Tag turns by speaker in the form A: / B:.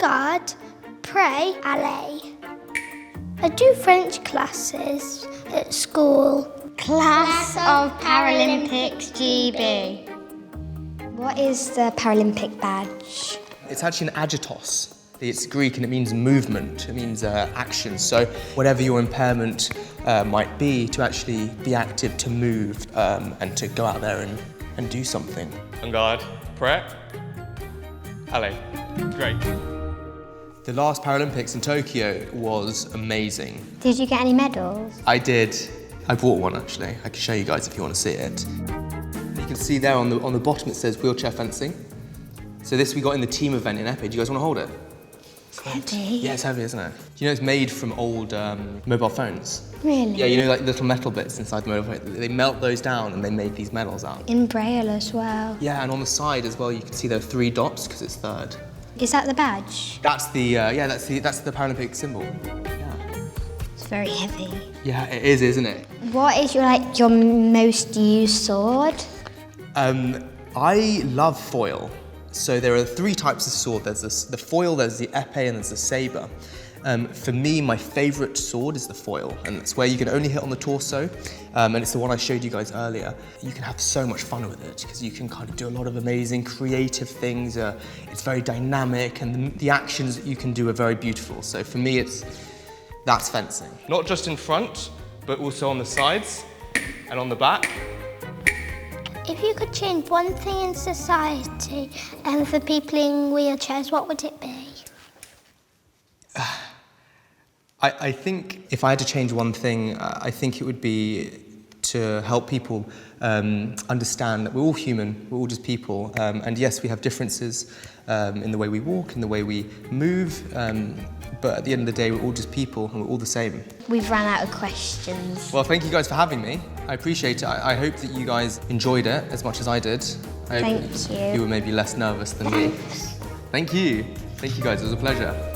A: God, pray, allez. I do French classes at school.
B: Class of Paralympics GB. What is the Paralympic badge?
C: It's actually an agitos. It's Greek and it means movement, it means action. So whatever your impairment might be, to actually be active, to move, and to go out there and do something.
D: En garde, prêt, allez. Great.
C: The last Paralympics in Tokyo was amazing.
B: Did you get any medals?
C: I did. I brought one actually. I can show you guys if you want to see it. You can see there on the bottom it says wheelchair fencing. So this we got in the team event in Epi. Do you guys want to hold it?
B: It's heavy.
C: Yeah, it's heavy, isn't it? Do you know it's made from old mobile phones?
B: Really?
C: Yeah, you know, like little metal bits inside the mobile phone. They melt those down and they made these medals out.
B: In Braille as well.
C: Yeah, and on the side as well, you can see there are 3 dots because it's third.
B: Is that the badge?
C: That's the that's the Paralympic symbol. Yeah.
B: It's very heavy.
C: Yeah, it is, isn't it?
B: What is your most used sword?
C: I love foil. So there are 3 types of sword. There's the foil, there's the épée, and there's the sabre. For me, my favourite sword is the foil, and it's where you can only hit on the torso, and it's the one I showed you guys earlier. You can have so much fun with it, because you can kind of do a lot of amazing creative things. It's very dynamic, and the actions that you can do are very beautiful. So for me, that's fencing.
D: Not just in front, but also on the sides and on the back.
A: If you could change one thing in society and for people in wheelchairs, what would it be?
C: I think if I had to change one thing, I think it would be to help people understand that we're all human, we're all just people, and yes, we have differences in the way we walk, in the way we move, but at the end of the day, we're all just people and we're all the same.
B: We've run out of questions.
C: Well, thank you guys for having me. I appreciate it. I hope that you guys enjoyed it as much as I did. I hope
B: Thank you.
C: You were maybe less nervous than me. Thank you. Thank you guys, it was a pleasure.